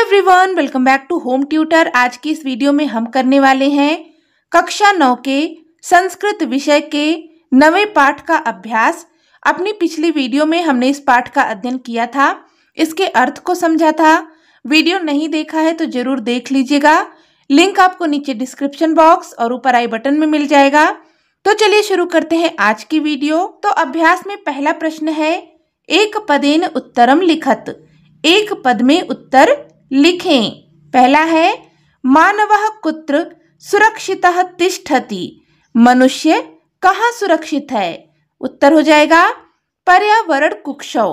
Everyone, welcome back to home tutor. आज की इस वीडियो में हम करने वाले हैं कक्षा 9 के संस्कृत विषय के 9वें पाठ का अभ्यास। अपनी पिछली वीडियो में हमने इस पाठ का अध्ययन किया था, इसके अर्थ को समझा था। वीडियो नहीं देखा है तो जरूर देख लीजिएगा। लिंक आपको नीचे डिस्क्रिप्शन बॉक्स और ऊपर आई बटन में मिल जाएगा। तो चलिए शुरू करते हैं आज की वीडियो। तो अभ्यास में पहला प्रश्न है, एक पदेन उत्तरम लिखत। एक पद में उत्तर लिखें। पहला है, मानवः कुत्र सुरक्षितः तिष्ठति। मनुष्य कहाँ सुरक्षित है? उत्तर हो जाएगा पर्यावरण कुक्षौ,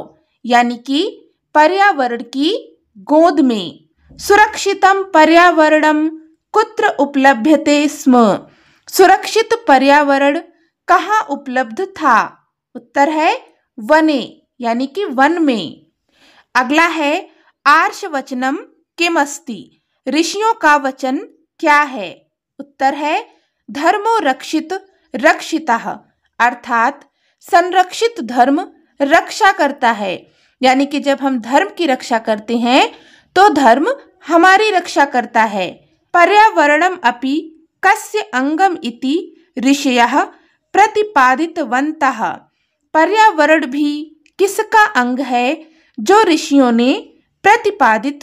यानी कि पर्यावरण की गोद में। सुरक्षितम पर्यावरणम कुत्र उपलभ्यते स्म। सुरक्षित पर्यावरण कहाँ उपलब्ध था? उत्तर है वने, यानी कि वन में। अगला है, आर्षवचनम किमस्ति। ऋषियों का वचन क्या है? उत्तर है धर्मो रक्षित रक्षितः, अर्थात संरक्षित धर्म रक्षा करता है। यानी कि जब हम धर्म की रक्षा करते हैं तो धर्म हमारी रक्षा करता है। पर्यावरणम अपि कस्य अंगम इति ऋषयः प्रतिपादितवन्तः। पर्यावरण भी किसका अंग है जो ऋषियों ने प्रतिपादित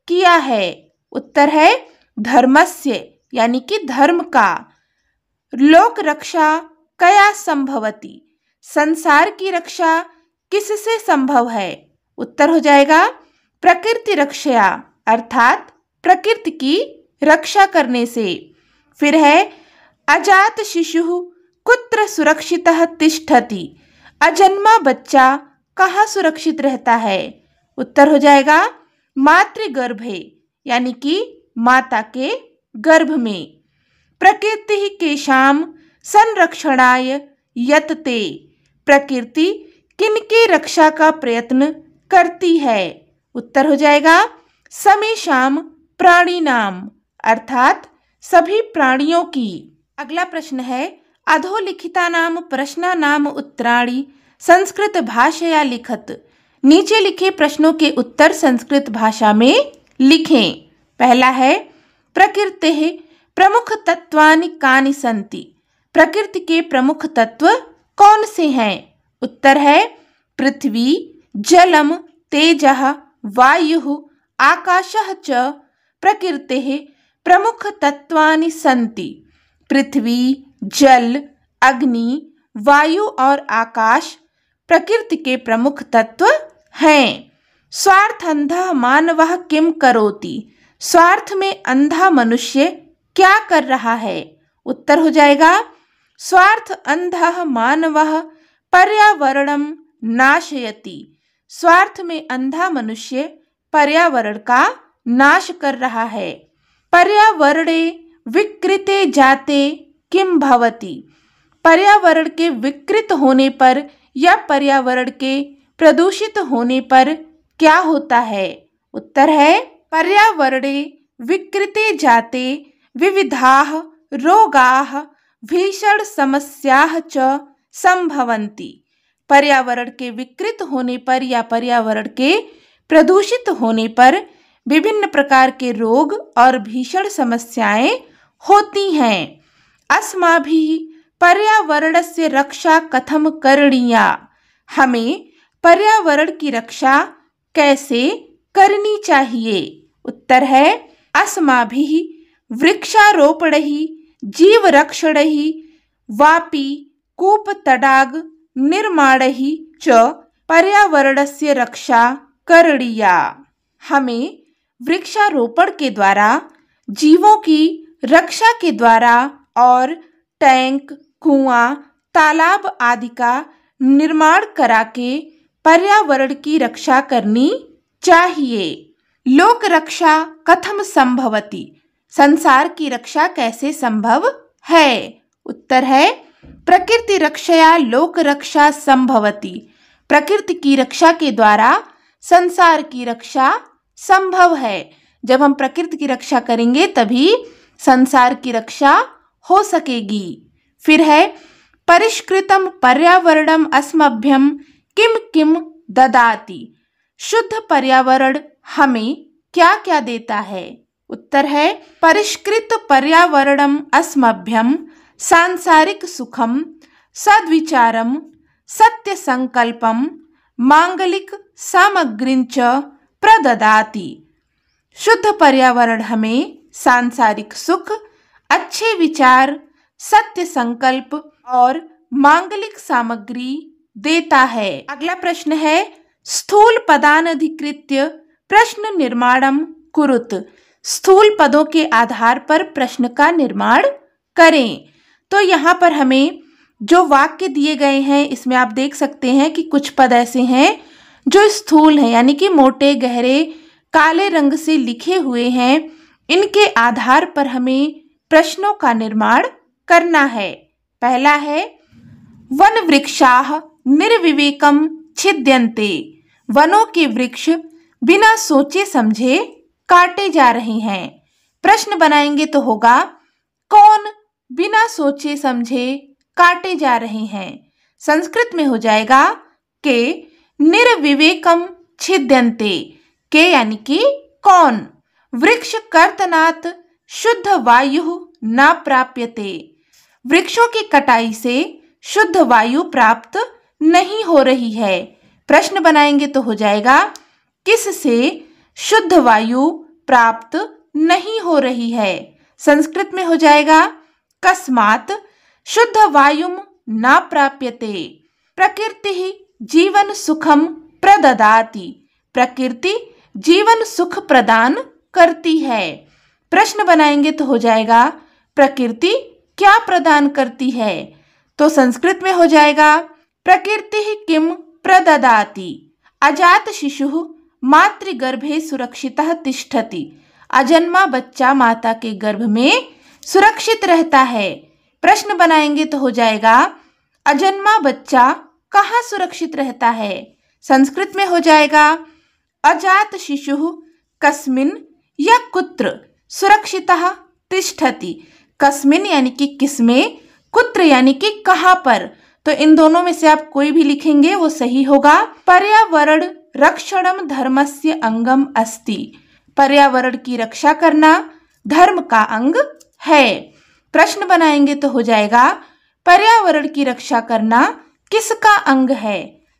किया है? उत्तर है धर्मस्य, यानी कि धर्म का। लोक रक्षा कया संभवति। संसार की रक्षा किससे संभव है? उत्तर हो जाएगा प्रकृति रक्षया, अर्थात प्रकृति की रक्षा करने से। फिर है, अजात शिशु कुत्र सुरक्षितः तिष्ठति। अजन्मा बच्चा कहाँ सुरक्षित रहता है? उत्तर हो जाएगा मातृगर्भे, यानी कि माता के गर्भ में। प्रकृति केशाम संरक्षणाय यतते। प्रकृति किनकी रक्षा का प्रयत्न करती है? उत्तर हो जाएगा समेषाम प्राणिनाम, अर्थात सभी प्राणियों की। अगला प्रश्न है, अधोलिखितानाम प्रश्नानाम उत्तराणि संस्कृत भाषया लिखत। नीचे लिखे प्रश्नों के उत्तर संस्कृत भाषा में लिखें। पहला है, प्रकृतेः प्रमुख तत्वानि कानि सन्ति। प्रकृति के प्रमुख तत्व कौन से हैं? उत्तर है पृथ्वी, जलम, तेजः, वायुः, आकाशः च प्रकृतेः प्रमुख तत्वानि सन्ति। पृथ्वी, जल, अग्नि, वायु और आकाश प्रकृति के प्रमुख तत्व हैं। स्वार्थ अंधः मानवः किम करोति। स्वार्थ में अंधा मनुष्य क्या कर रहा है? उत्तर हो जाएगा स्वार्थ अंधः मानवः पर्यावरणम नाशयति। स्वार्थ में अंधा मनुष्य पर्यावरण का नाश कर रहा है। पर्यावरणे विकृते जाते किम भवति। पर्यावरण के विकृत होने पर या पर्यावरण के प्रदूषित होने पर क्या होता है? उत्तर है पर्यावरणे विकृते जाते विविधाः रोगाः भीषण समस्याः च संभवन्ति। पर्यावरण के विकृत होने पर या पर्यावरण के प्रदूषित होने पर विभिन्न प्रकार के रोग और भीषण समस्याएं होती हैं। अस्माभिः पर्यावरणस्य रक्षा कथम करणीया। हमें पर्यावरण की रक्षा कैसे करनी चाहिए? उत्तर है अस्माभिः वृक्षारोपणैः जीवरक्षणैः वापि कूप तडाग निर्माणैः च पर्यावरणस्य रक्षा करणीया। हमें वृक्षारोपण के द्वारा, जीवों की रक्षा के द्वारा और टैंक, कुआं, तालाब आदि का निर्माण करा के पर्यावरण की रक्षा करनी चाहिए। लोक रक्षा कथम संभवति। संसार की रक्षा कैसे संभव है? उत्तर है प्रकृति रक्षया लोक रक्षा संभवति। प्रकृति की रक्षा के द्वारा संसार की रक्षा संभव है। जब हम प्रकृति की रक्षा करेंगे तभी संसार की रक्षा हो सकेगी। फिर है, परिष्कृतम पर्यावरणम अस्मभ्यम किम किम ददाति। शुद्ध पर्यावरण हमें क्या क्या देता है? उत्तर है परिष्कृत पर्यावरणम अस्मभ्यम सांसारिक सुखम सद्विचारम सत्य संकल्पम मांगलिक सामग्रींच प्रददाति। शुद्ध पर्यावरण हमें सांसारिक सुख, अच्छे विचार, सत्य संकल्प और मांगलिक सामग्री देता है। अगला प्रश्न है स्थूल पदानधिकृत्य प्रश्न निर्माणम कुरुत। स्थूल पदों के आधार पर प्रश्न का निर्माण करें। तो यहाँ पर हमें जो वाक्य दिए गए हैं इसमें आप देख सकते हैं कि कुछ पद ऐसे हैं जो स्थूल हैं, यानी कि मोटे गहरे काले रंग से लिखे हुए हैं। इनके आधार पर हमें प्रश्नों का निर्माण करना है। पहला है वन वृक्षाः निर्विवेकम छिद्यन्ते। वनों के वृक्ष बिना सोचे समझे काटे जा रहे हैं। प्रश्न बनाएंगे तो होगा कौन बिना सोचे समझे काटे जा रहे हैं? संस्कृत में हो जाएगा के निर्विवेकम छिद्यन्ते। के यानी कि कौन। वृक्ष कर्तनात् शुद्ध वायु न प्राप्यते। वृक्षों की कटाई से शुद्ध वायु प्राप्त नहीं हो रही है। प्रश्न बनाएंगे तो हो जाएगा किससे शुद्ध वायु प्राप्त नहीं हो रही है? संस्कृत में हो जाएगा कस्मात् शुद्ध वायुम न प्राप्यते। प्रकृति जीवन सुखम प्रददाति। प्रकृति जीवन सुख प्रदान करती है। प्रश्न बनाएंगे तो हो जाएगा प्रकृति क्या प्रदान करती है? तो संस्कृत में हो जाएगा प्रकृति किम प्रददाति। अजात शिशुः मातृगर्भे सुरक्षितः तिष्ठति। अजन्मा बच्चा माता के गर्भ में सुरक्षित रहता है। प्रश्न बनाएंगे तो हो जाएगा अजन्मा बच्चा कहाँ सुरक्षित रहता है? संस्कृत में हो जाएगा अजात शिशुः कस्मिन् या कुत्र सुरक्षितः तिष्ठति। कस्मिन् यानी कि किसमें, कुत्र यानी कि कहाँ पर। तो इन दोनों में से आप कोई भी लिखेंगे वो सही होगा। पर्यावरण रक्षणम धर्मस्य अंगम अस्ति। पर्यावरण की रक्षा करना धर्म का अंग है। प्रश्न बनाएंगे तो हो जाएगा पर्यावरण की रक्षा करना किसका अंग है?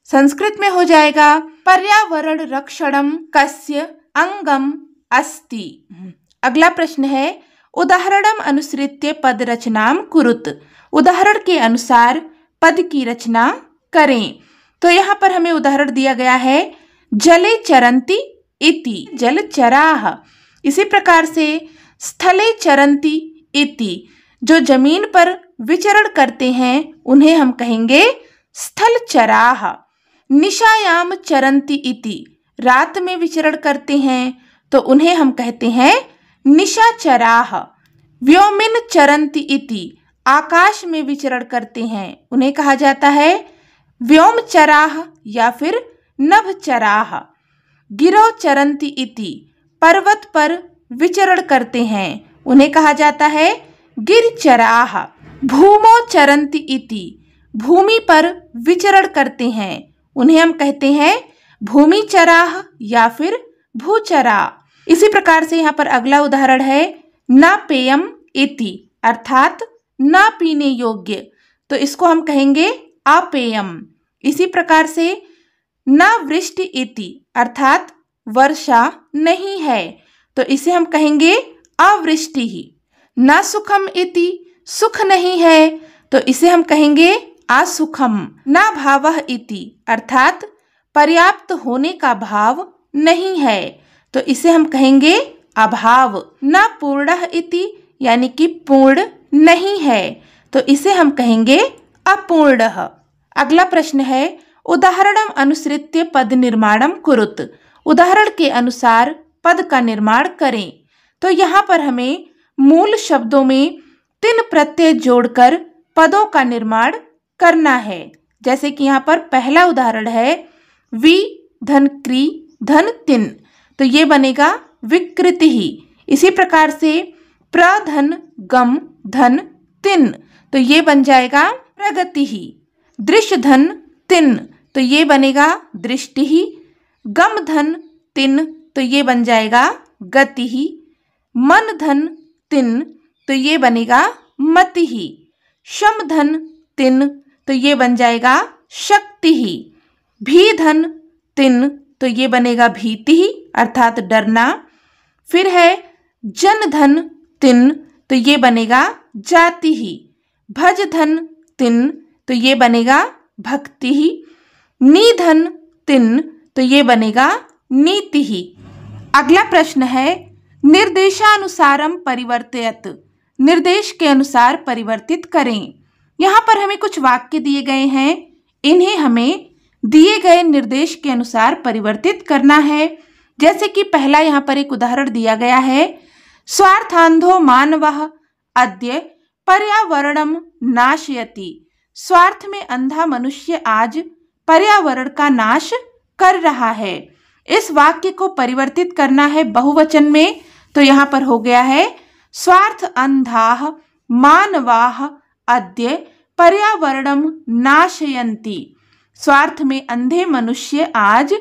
संस्कृत में हो जाएगा पर्यावरण रक्षणम कस्य अंगम अस्ति। अगला प्रश्न है उदाहरणम अनुसृत्य पद रचनाम कुरुत। उदाहरण के अनुसार पद की रचना करें। तो यहाँ पर हमें उदाहरण दिया गया है जले चरन्ति इति, जल चराह। इसी प्रकार से स्थले चरन्ति इति, जो जमीन पर विचरण करते हैं उन्हें हम कहेंगे स्थल चराह। निशायाम चरन्ति इति, रात में विचरण करते हैं तो उन्हें हम कहते हैं निशाचराह। व्योमिन चरन्ति इति, आकाश में विचरण करते हैं उन्हें कहा जाता है व्योमचराह या फिर नभचराह। गिरो चरन्ति इति, पर्वत पर विचरण करते हैं उन्हें कहा जाता है गिरचराह। भूमो चरन्ति इति, भूमि पर विचरण करते हैं उन्हें हम कहते हैं भूमिचराह या फिर भूचरा। इसी प्रकार से यहाँ पर अगला उदाहरण है न पेयम इति, अर्थात न पीने योग्य, तो इसको हम कहेंगे अपेयम। इसी प्रकार से न वृष्टि इति, अर्थात वर्षा नहीं है, तो इसे हम कहेंगे अवृष्टि ही। न सुखम इति, सुख नहीं है, तो इसे हम कहेंगे असुखम। न भावः इति, अर्थात पर्याप्त होने का भाव नहीं है, तो इसे हम कहेंगे अभाव। न पूर्णः इति, यानी कि पूर्ण नहीं है, तो इसे हम कहेंगे अपूर्णः। अगला प्रश्न है उदाहरणम अनुसृत्य पद निर्माणम कुरुत। उदाहरण के अनुसार पद का निर्माण करें। तो यहाँ पर हमें मूल शब्दों में 3 प्रत्यय जोड़कर पदों का निर्माण करना है। जैसे कि यहाँ पर पहला उदाहरण है वि धन क्री धन तिन, तो ये बनेगा विकृति ही। इसी प्रकार से प्रधन गम धन तिन, तो ये बन जाएगा प्रगति ही। दृश्य धन तिन, तो ये बनेगा दृष्टि ही। गम धन तिन, तो ये बन जाएगा गतिः, मन धन तिन तो ये बनेगा मतिः, शम धन तिन तो ये बन जाएगा शक्तिः, भी धन तिन तो ये बनेगा भीतिः अर्थात डरना। फिर है जन धन तिन तो ये बनेगा जातिः, भज धन तिन तो ये बनेगा भक्तिः, निधन तिन तो ये बनेगा नीतिः। अगला प्रश्न है निर्देशानुसारम परिवर्तयत, निर्देश के अनुसार परिवर्तित करें। यहाँ पर हमें कुछ वाक्य दिए गए हैं, इन्हें हमें दिए गए निर्देश के अनुसार परिवर्तित करना है। जैसे कि पहला यहाँ पर एक उदाहरण दिया गया है, स्वार्थांधो मानवः अद्य पर्यावरणम नाशयति, स्वार्थ में अंधा मनुष्य आज पर्यावरण का नाश कर रहा है। इस वाक्य को परिवर्तित करना है बहुवचन में, तो यहाँ पर हो गया है स्वार्थ अंधाः मानवाः अद्य पर्यावरणम नाशयन्ति, स्वार्थ में अंधे मनुष्य आज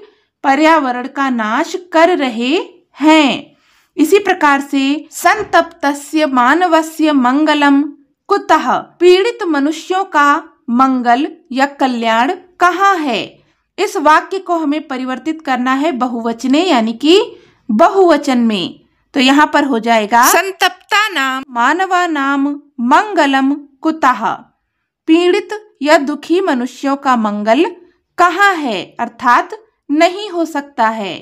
पर्यावरण का नाश कर रहे हैं। इसी प्रकार से संतप्तस्य मानवस्य मंगलम कुतः, पीड़ित मनुष्यों का मंगल या कल्याण कहाँ है। इस वाक्य को हमें परिवर्तित करना है बहुवचने यानी कि बहुवचन में, तो यहाँ पर हो जाएगा संतप्ता नाम मानवा नाम मंगलम कुतः, पीड़ित या दुखी मनुष्यों का मंगल कहाँ है अर्थात नहीं हो सकता है।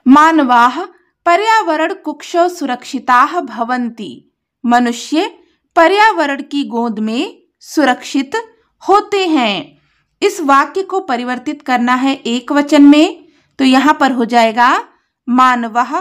मानवाः पर्यावरण कुक्षौ सुरक्षिताः भवन्ति, मनुष्य पर्यावरण की गोद में सुरक्षित होते हैं। इस वाक्य को परिवर्तित करना है एक वचन में, तो यहाँ पर हो जाएगा मानवः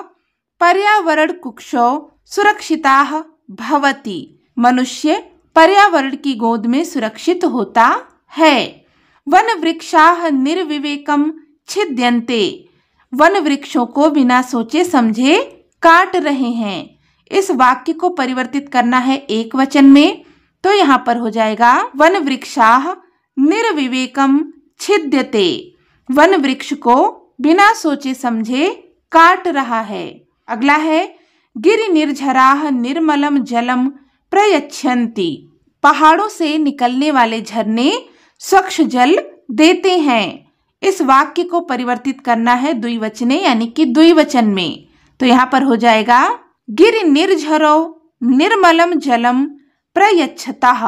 पर्यावरण कुक्षौ सुरक्षिताः भवति, मनुष्य पर्यावरण की गोद में सुरक्षित होता है। वन वृक्षाः निर्विवेकम छिद्यन्ते, वन वृक्षों को बिना सोचे समझे काट रहे हैं। इस वाक्य को परिवर्तित करना है एक वचन में, तो यहाँ पर हो जाएगा वन वृक्षाः निर्विवेकम छिद्यते, वन वृक्ष को बिना सोचे समझे काट रहा है। अगला है गिरि निर्झराः निर्मलम जलम प्रयच्छन्ति, पहाड़ों से निकलने वाले झरने स्वच्छ जल देते हैं। इस वाक्य को परिवर्तित करना है द्विवचने यानी कि द्विवचन में, तो यहाँ पर हो जाएगा गिरि निर्झरौ निर्मलम जलम प्रयच्छतः,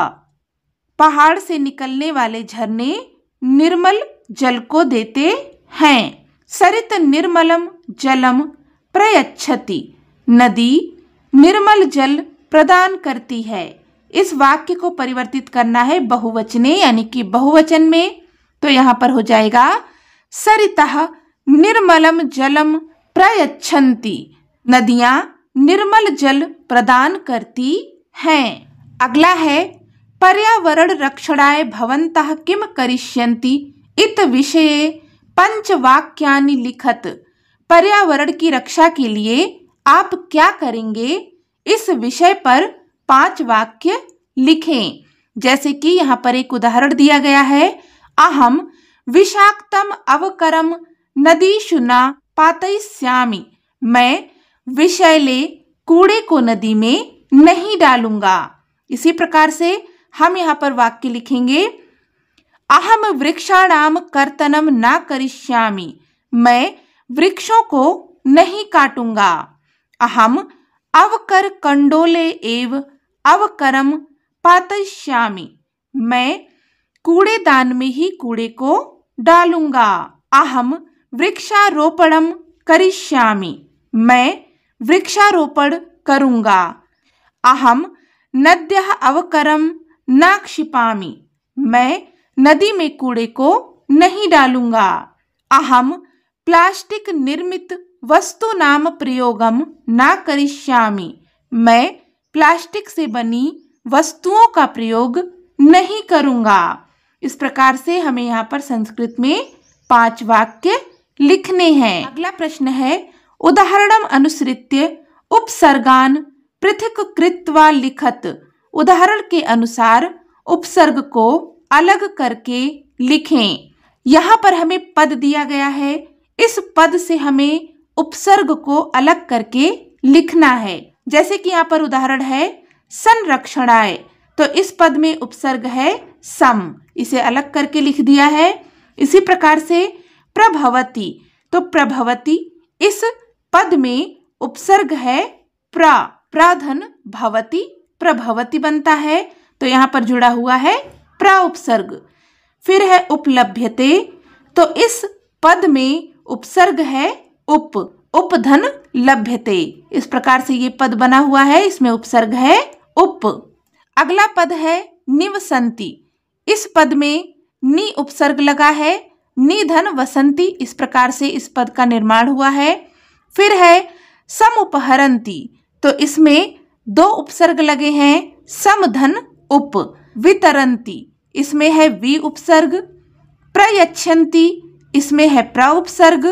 पहाड़ से निकलने वाले झरने निर्मल जल को देते हैं। सरित निर्मलम जलम प्रयच्छति, नदी निर्मल जल प्रदान करती है। इस वाक्य को परिवर्तित करना है बहुवचने यानी कि बहुवचन में, तो यहाँ पर हो जाएगा सरितः निर्मलम जलम प्रयच्छन्ति, नदियाँ निर्मल जल प्रदान करती हैं। अगला है पर्यावरण रक्षणाय भवन्तः किम करिष्यन्ति इत विषये पंचवाक्यानि लिखत, पर्यावरण की रक्षा के लिए आप क्या करेंगे इस विषय पर 5 वाक्य लिखें। जैसे कि यहाँ पर एक उदाहरण दिया गया है, अहम विषाक्तम अवकरम नदीषु न पातयिष्यामि, मैं विषैले कूड़े को नदी में नहीं डालूंगा। इसी प्रकार से हम यहाँ पर वाक्य लिखेंगे, अहम वृक्षाणाम कर्तनम न करिष्यामि, मैं वृक्षों को नहीं काटूंगा। अहम अवकर कंडोले एव अवकरम पातयिष्यामि, मैं कूड़ेदान में ही कूड़े को डालूंगा। अहम वृक्षारोपणम करिष्यामि, मैं वृक्षारोपण करूंगा। अहम नद्यः अवकरम न क्षिपामि, मैं नदी में कूड़े को नहीं डालूंगा। अहम प्लास्टिक निर्मित वस्तूनाम प्रयोगम न करिष्यामि, मैं प्लास्टिक से बनी वस्तुओं का प्रयोग नहीं करूंगा। इस प्रकार से हमें यहाँ पर संस्कृत में 5 वाक्य लिखने हैं। अगला प्रश्न है, उदाहरणम अनुसृत्य उपसर्गान पृथक कृत्वा लिखत, उदाहरण के अनुसार उपसर्ग को अलग करके लिखें। यहाँ पर हमें पद दिया गया है, इस पद से हमें उपसर्ग को अलग करके लिखना है। जैसे कि यहाँ पर उदाहरण है संरक्षणाय, तो इस पद में उपसर्ग है सम, इसे अलग करके लिख दिया है। इसी प्रकार से प्रभवती, तो प्रभवती इस पद में उपसर्ग है प्राधन भवती, प्रभवती बनता है, तो यहाँ पर जुड़ा हुआ है प्रा उपसर्ग। फिर है उपलभ्यते, तो इस पद में उपसर्ग है उपधन लभ्यते, इस प्रकार से ये पद बना हुआ है, इसमें उपसर्ग है उप। अगला पद है निवसंती, इस पद में नि उपसर्ग लगा है, निधन वसंती, इस प्रकार से इस पद का निर्माण हुआ है। फिर है समुपहरंती, तो इसमें दो उपसर्ग लगे हैं, समधन उप। वितरंती, इसमें है वि उपसर्ग। प्रयच्छन्ति, इसमें है प्र उपसर्ग।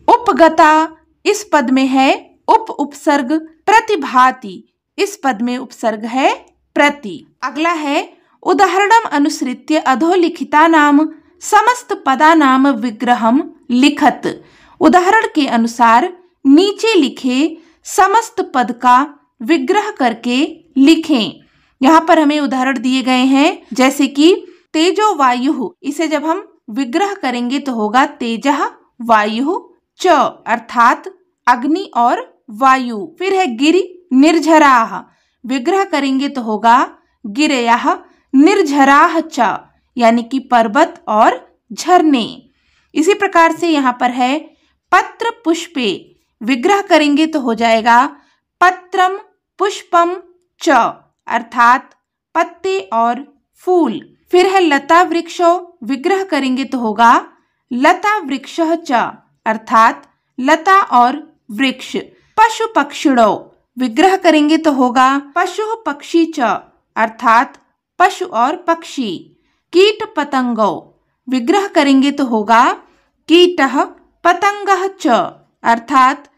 उपगता, इस पद में है उप उपसर्ग। प्रतिभाति, इस पद में उपसर्ग है प्रति। अगला है उदाहरणम अनुसृत्य अधोलिखितानाम समस्त पदानाम विग्रहम लिखत, उदाहरण के अनुसार नीचे लिखे समस्त पद का विग्रह करके लिखें। यहाँ पर हमें उदाहरण दिए गए हैं, जैसे कि तेजो वायु, इसे जब हम विग्रह करेंगे तो होगा तेजः वायु च, अर्थात अग्नि और वायु। फिर है गिरि निर्झराः, विग्रह करेंगे तो होगा गिरयः निर्झराः च, यानी कि पर्वत और झरने। इसी प्रकार से यहाँ पर है पत्र पुष्पे, विग्रह करेंगे तो हो जाएगा पत्रम पुष्पम च, अर्थात पत्ते और फूल। फिर है लता वृक्षो, विग्रह करेंगे तो होगा लता वृक्षः च, अर्थात लता और वृक्ष। पशु पक्षिणो, विग्रह करेंगे तो होगा पशु पक्षी च, अर्थात पशु और पक्षी। कीट पतंगो, विग्रह करेंगे तो होगा कीटः पतंगः च, अर्थात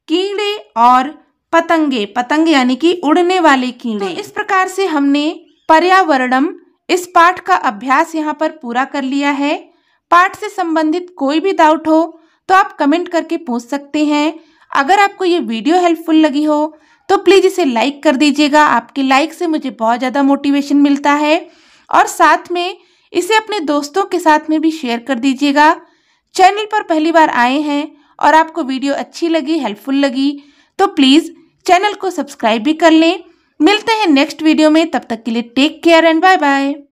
कीड़े और पतंगे, पतंगे यानी कि उड़ने वाले कीड़े। तो इस प्रकार से हमने पर्यावरणम इस पाठ का अभ्यास यहाँ पर पूरा कर लिया है। पाठ से संबंधित कोई भी डाउट हो तो आप कमेंट करके पूछ सकते हैं। अगर आपको ये वीडियो हेल्पफुल लगी हो तो प्लीज़ इसे लाइक कर दीजिएगा, आपके लाइक से मुझे बहुत ज़्यादा मोटिवेशन मिलता है। और साथ में इसे अपने दोस्तों के साथ में भी शेयर कर दीजिएगा। चैनल पर पहली बार आए हैं और आपको वीडियो अच्छी लगी, हेल्पफुल लगी, तो प्लीज़ चैनल को सब्सक्राइब भी कर लें। मिलते हैं नेक्स्ट वीडियो में, तब तक के लिए take care and bye bye.